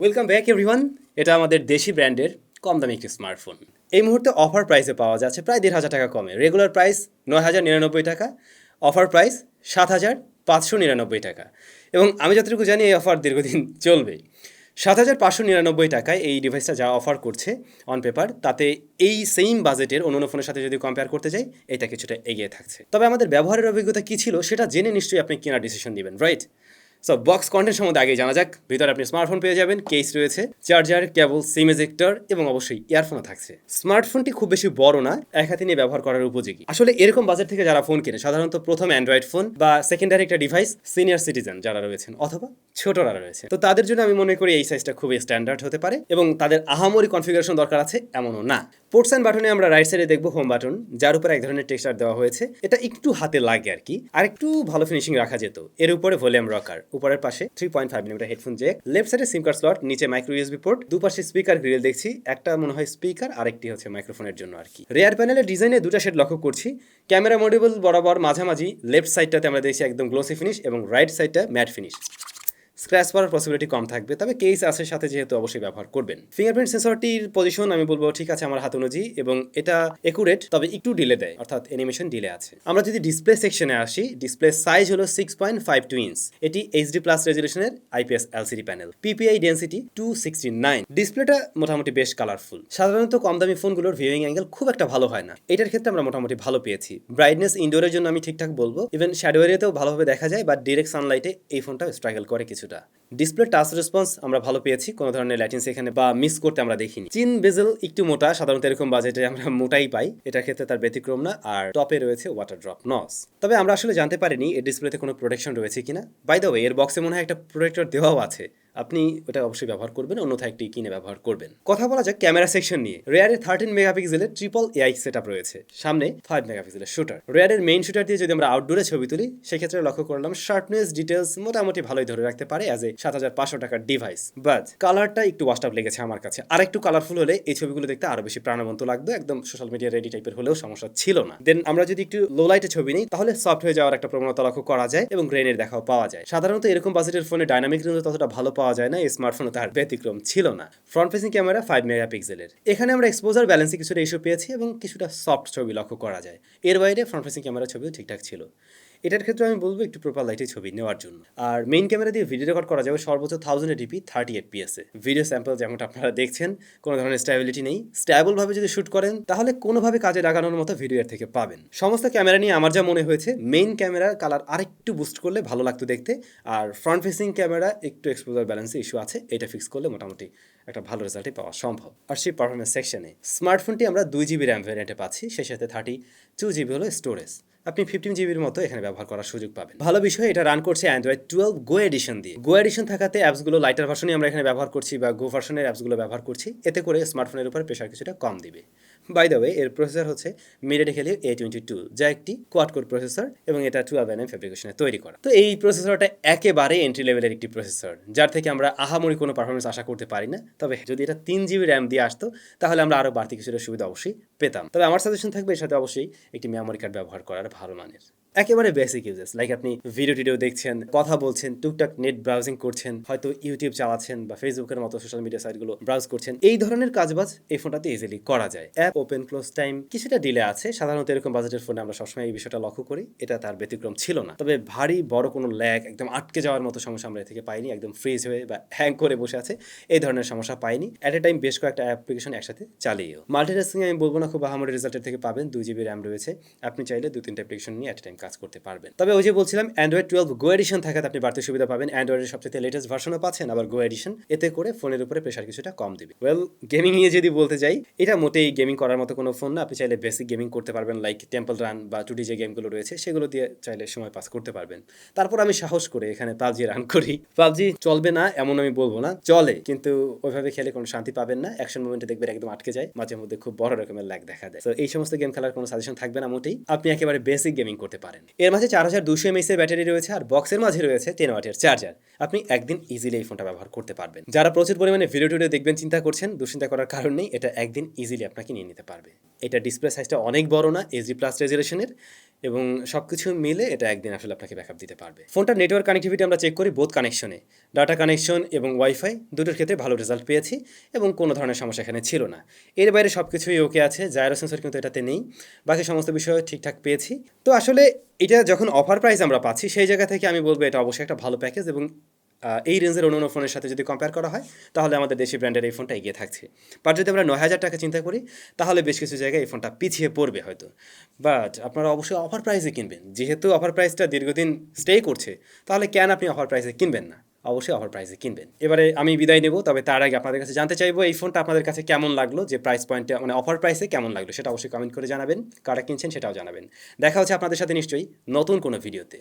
Welcome back everyone. এটা আমাদের দেশি ব্র্যান্ডের কম দামি একটি স্মার্টফোন। এই মুহূর্তে অফার প্রাইসে পাওয়া যাচ্ছে প্রায় ১,৫০০ টাকা কমে। রেগুলার প্রাইস ৯,০৯৯ টাকা, অফার প্রাইস ৭,৫৯৯ টাকা। এবং আমি যতটুকু জানি এই অফার দীর্ঘদিন চলবে। ৭,৫৯৯ টাকায় এই ডিভাইসটা যা অফার করছে অন পেপার, তাতে এই সেম বাজেটের অন্য ফোনের সাথে যদি কম্পেয়ার করতে যাই, এটা কিছুটা এগিয়ে থাকছে। তবে আমাদের ব্যবহারের অভিজ্ঞতা কী ছিল সেটা জেনে নিশ্চয়ই আপনি কেনার ডিসিশন দিবেন, রাইট? সো বক্স কন্টেন্ট সম্বন্ধে আগেই জানা যাক। ভিতরে আপনি স্মার্টফোন পেয়ে যাবেন, কেস রয়েছে, চার্জার, কেবল, সিম এজেক্টর এবং অবশ্যই ইয়ারফোনও থাকছে। স্মার্টফোনটি খুব বেশি বড় না, এক হাতে নিয়ে ব্যবহার করার উপযোগী। আসলে এরকম বাজেট থেকে যারা ফোন কেনে সাধারণত প্রথম অ্যান্ড্রয়েড ফোন বা সেকেন্ডারি একটা ডিভাইস সিনিয়র সিটিজেন যারা রয়েছেন অথবা ছোটরা রয়েছে, তো তাদের জন্য আমি মনে করি এই সাইজটা খুবই স্ট্যান্ডার্ড হতে পারে এবং তাদের আহামরি কনফিগারেশন দরকার আছে এমনও না। পোর্টস অ্যান্ড বাটনে আমরা রাইট সাইডে দেখবো হোম বাটন, যার উপরে এক ধরনের টেক্সচার দেওয়া হয়েছে। এটা একটু হাতে লাগে আর কি, আর একটু ভালো ফিনিশিং রাখা যেত। এর উপরে ভলিউম রকার, উপরের পাশে 3.5 মিলিমিটার হেডফোন জ্যাক, লেফট সাইডে সিম কার্ড স্লট, নিচে মাইক্রো ইউএসবি পোর্ট, দুপাশে স্পিকার গ্রিল দেখছি, একটা মনে হয় স্পিকার আরেকটি হচ্ছে মাইক্রোফোনের জন্য আর কি। রেয়ার প্যানেলের ডিজাইনে দুটো শেড লক্ষ্য করছি। ক্যামেরা মডিউল বরাবর মাঝামাঝি লেফট সাইডটাতে আমরা দেখছি একদম গ্লোসি ফিনিশ এবং রাইট সাইডটা ম্যাট ফিনিশ। স্ক্র্যাচ পড়ার পসিবিলিটি কম থাকবে, তবে কেস আছে সাথে, যেহেতু অবশ্যই ব্যবহার করবেন। ফিঙ্গারপ্রিন্ট সেন্সরটির পজিশন আমি বলবো ঠিক আছে আমার হাত অনুযায়ী, এবং এটা একুরেট, তবে একটু ডিলে দেয়, অর্থাৎ অ্যানিমেশন ডিলে আছে। আমরা যদি ডিসপ্লে সেকশনে আসি, ডিসপ্লে সাইজ হলো 6.52 ইঞ্চ। এটি এইচডি প্লাস রেজলিউশনের IPS LCD panel, PPI density 269। ডিসপ্লেটা মোটামুটি বেশ কালারফুল। সাধারণত কম দামি ফোনগুলোর ভিউইং অ্যাঙ্গেল খুব একটা ভালো হয় না, এটার ক্ষেত্রে আমরা মোটামুটি ভালো পেয়েছি। ব্রাইটনেস ইনডোরের জন্য আমি ঠিকঠাক বলবো, ইভেন শ্যাডো এরিয়াতেও ভালোভাবে দেখা যায়, বাট ডিরেক্ট সানলাইটে এই ফোনটা স্ট্রাগল করে কিছুটা। ডিসপ্লে টাচ রেসপন্স আমরা ভালো পেয়েছি, কোনো ধরনের ল্যাটেন্সি এখানে বা মিস করতে আমরা দেখিনি। চিন বেজেল একটু মোটা, সাধারণত এরকম বাজেটে আমরা মোটাই পাই, এটার ক্ষেত্রে তার ব্যতিক্রম না। আর টপে রয়েছে ওয়াটার ড্রপ নস, তবে আমরা আসলে জানতে পারিনি এর ডিসপ্লেতে কোনো প্রোটেকশন রয়েছে কিনা। বাই দ্য ওয়ে, এর বক্সে মনে হয় একটা প্রোটেক্টর দেওয়াও আছে, আপনি ওটা অবশ্যই ব্যবহার করবেন, অন্যথায় একটি কিনে ব্যবহার করবেন। কথা বলা যাক ক্যামেরা সেকশন নিয়ে। রেয়ারে 13 মেগাপিক্সেলের ট্রিপল এআই সেটআপ রয়েছে, সামনে 5 মেগাপিক্সেলের শুটার। রেয়ারের মেইন শুটার দিয়ে যদি আমরা আউটডোরে ছবি তুলি, সেক্ষেত্রে লক্ষ্য করলাম শার্পনেস, ডিটেলস মোটামুটি ভালোই ধরে রাখতে পারে অ্যাজ এ 7,500 টাকার ডিভাইস। বাট কালারটা একটু ওয়াস্ট আপ লেগেছে আমার কাছে। আর একটু কালারফুল হলে এই ছবিগুলো দেখতে আরো বেশি প্রাণবন্ত লাগতো, একদম সোশ্যাল মিডিয়া রেডি টাইপের হলেও সমস্যা ছিল না। দেন আমরা যদি একটু লো লাইটে ছবি নিই, তাহলে সফট হয়ে যাওয়ার একটা প্রবণতা লক্ষ্য করা যায় এবং গ্রেনের দেখাও পাওয়া যায়। সাধারণত এরকম বাজেটের ফোনে ডাইনামিক রেঞ্জ ততটা ভালো পাওয়া যায় না, এই স্মার্টফোনে তার ব্যতিক্রম ছিল না। ফ্রন্ট ফেসিং ক্যামেরা 5 মেগাপিক্সেলের। এখানে আমরা এক্সপোজার ব্যালেন্সে কিছুটা ইস্যু পেয়েছি এবং কিছুটা সফট ছবি লক্ষ্য করা যায়। এর বাইরে ফ্রন্ট ফেসিং ক্যামেরা ছবিও ঠিকঠাক ছিল। এটার ক্ষেত্রে আমি বলবো একটু প্রপার লাইটে ছবি নেওয়ার জন্য। আর মেইন ক্যামেরা দিয়ে ভিডিও রেকর্ড করা যাবে সর্বোচ্চ 1080p 30 fps এ। ভিডিও স্যাম্পল যেমনটা আপনারা দেখছেন, কোনো ধরনের স্ট্যাবিলিটি নেই। স্ট্যাবল ভাবে যদি শুট করেন, তাহলে কোনোভাবে কাজে লাগানোর মতো ভিডিও এর থেকে পাবেন। সমস্ত ক্যামেরা নিয়ে আমার যা মনে হয়েছে, মেইন ক্যামেরার কালার আরেকটু বুস্ট করলে ভালো লাগতো দেখতে, আর ফ্রন্ট ফেসিং ক্যামেরা একটু এক্সপোজার ব্যালেন্সে ইস্যু আছে, এটা ফিক্স করলে মোটামুটি একটা ভালো রেজাল্টই পাওয়া সম্ভব। আর সেই পারফরমেন্স সেকশনে স্মার্টফোনটি আমরা 2GB র্যাম ভ্যারিয়েন্টে পাচ্ছি, সেই সাথে 32GB হলো স্টোরেজ। আপনি 15GBর মতো এখানে ব্যবহার করার সুযোগ পাবেন। ভালো বিষয়, এটা রান করছে অ্যান্ড্রয়েড 12 গো এডিশন দিয়ে। গো এডিশন থাকাতে অ্যাপসগুলো লাইটার ভার্সনই আমরা এখানে ব্যবহার করছি, বা গো ভার্সনের অ্যাপসগুলো ব্যবহার করছি, এতে করে স্মার্টফোনের উপর প্রেশার কিছুটা কম দিবে। বাই দ্য ওয়ে, এর প্রসেসর হচ্ছে মিডিয়াটেক হেলিও A22, যা একটি কোয়াড কোর প্রসেসর এবং এটা 12nm ফ্যাব্রিকেশনে তৈরি করা। তো এই প্রসেসরটা একেবারে এন্ট্রি লেভেলের একটি প্রসেসর, যার থেকে আমরা আহামরি কোনো পারফরমেন্স আশা করতে পারি না। তবে যদি এটা 3GB র্যাম দিয়ে আসতো, তাহলে আমরা আরও বাড়তি কিছুটা সুবিধা অবশ্যই পেতাম। তবে আমার সাজেশন থাকবে এর সাথে অবশ্যই একটি মেমোরি কার্ড ব্যবহার করার ভালো মানের। একেবারে বেসিক ইউজেস, লাইক আপনি ভিডিও দেখছেন, কথা বলছেন, টুকটাক নেট ব্রাউজিং করছেন, হয়তো ইউটিউব চালাচ্ছেন বা ফেসবুকের মতো সোশ্যাল মিডিয়া সাইটগুলো ব্রাউজ করছেন, এই ধরনের কাজবাজ এই ফোনটাতে ইজিলি করা যায়। অ্যাপ ওপেন ক্লোজ টাইম কিছুটা ডিলে আছে, সাধারণত এরকম বাজেটের ফোনে আমরা সবসময় এই বিষয়টা লক্ষ্য করি, এটা তার ব্যতিক্রম ছিল না। তবে ভারী বড় কোনো ল্যাগ, একদম আটকে যাওয়ার মতো সমস্যা আমরা এ থেকে পাইনি, একদম ফ্রিজ হয়ে বা হ্যাং করে বসে আছে এই ধরনের সমস্যা পাইনি। অ্যাট এ টাইম বেশ কয়েকটা অ্যাপ্লিকেশন একসাথে চালিয়েও। মাল্টিটাস্কিং আমি বলবো না খুব আহামরি রেজাল্টের থেকে পাবেন, 2GB র্যাম রয়েছে, আপনি চাইলে 2-3টা অ্যাপ্লিকেশন নিয়ে অ্যাট এ টাইম কাজ করতে পারবেন। তবে ওই যে বলছিলাম, অ্যান্ড্রয়েড 12 গো এডিশন থাকাতে আপনি বাড়তি সুবিধা পাবেন। অ্যান্ড্রয়েডের সবচেয়ে লেটেস্ট ভার্সনও পাচ্ছেন, আবার গো এডিশন, এতে করে ফোনের উপরে প্রেশার কিছুটা কম দিবে। ওয়েল, গেমিং নিয়ে যদি বলতে যাই, এটা মোটেই গেমিং করার মতো কোনো ফোন না। আপনি চাইলে বেসিক গেমিং করতে পারবেন, লাইক টেম্পল রান বা 2D যে গেমগুলো রয়েছে সেগুলো দিয়ে চাইলে সময় পাস করতে পারবেন। তারপর আমি সাহস করে এখানে পাবজি রান করি। পাবজি চলবে না এমন আমি বলবো না, চলে, কিন্তু ওইভাবে খেলে কোনো শান্তি পাবেন না। অ্যাকশন মুভমেন্টে দেখবেন একদম আটকে যায়, মাঝে মধ্যে খুব বড় রকমের ল্যাগ দেখা দেয়। তো এই সমস্ত গেম খেলার কোনো সাজেশন থাকবে না মোটেই, আপনি একেবারে বেসিক গেমিং করতে পারেন। এর মাঝে 4200 mAh ব্যাটারি রয়েছে, আর বক্সের মাঝে রয়েছে 10 ওয়াটের চার্জার। আপনি একদিন ইজিলি এই ফোনটা ব্যবহার করতে পারবেন। যারা প্রচুর পরিমাণে ভিডিও দেখবেন চিন্তা করছেন, দুশ্চিন্তা করার কারণ নেই, এটা একদিন ইজিলি আপনাকে নিয়ে নিতে পারবে। এটা ডিসপ্লে সাইজটা অনেক বড় না, এইচডি প্লাস রেজুলেশনের, এবং সব কিছু মিলে এটা একদিন আসলে আপনাকে ব্যাকআপ দিতে পারবে। ফোনটার নেটওয়ার্ক কানেক্টিভিটি আমরা চেক করি বোথ কানেকশনে, ডাটা কানেকশন এবং ওয়াইফাই দুটোর ক্ষেত্রে ভালো রেজাল্ট পেয়েছি এবং কোনো ধরনের সমস্যা এখানে ছিল না। এর বাইরে সব কিছুই ওকে আছে, জাইরো সেন্সর কিন্তু এটাতে নেই, বাকি সমস্ত বিষয় ঠিকঠাক পেয়েছি। তো আসলে এটা যখন অফার প্রাইস আমরা পাচ্ছি সেই জায়গা থেকে আমি বলবো এটা অবশ্যই একটা ভালো প্যাকেজ এবং এই রেঞ্জের অন্য ফোনের সাথে যদি কম্পেয়ার করা হয় তাহলে আমাদের দেশি ব্র্যান্ডের এই ফোনটা এগিয়ে থাকছে। বাট যদি আমরা 9,000 টাকা চিন্তা করি তাহলে বেশ কিছু জায়গায় এই ফোনটা পিছিয়ে পড়বে হয়তো। বাট আপনারা অবশ্যই অফার প্রাইসে কিনবেন, যেহেতু অফার প্রাইসটা দীর্ঘদিন স্টে করছে তাহলে কেন আপনি অফার প্রাইসে কিনবেন না? অবশ্যই অফার প্রাইসে কিনবেন। এবারে আমি বিদায় নেব, তবে তার আগে আপনাদের কাছে জানতে চাইবো এই ফোনটা আপনাদের কাছে কেমন লাগলো, যে প্রাইস পয়েন্টে মানে অফার প্রাইসে কেমন লাগলো সেটা অবশ্যই কমেন্ট করে জানাবেন, কারা কিনছেন সেটাও জানাবেন। দেখা হচ্ছে আপনাদের সাথে নিশ্চয়ই নতুন কোনো ভিডিওতে।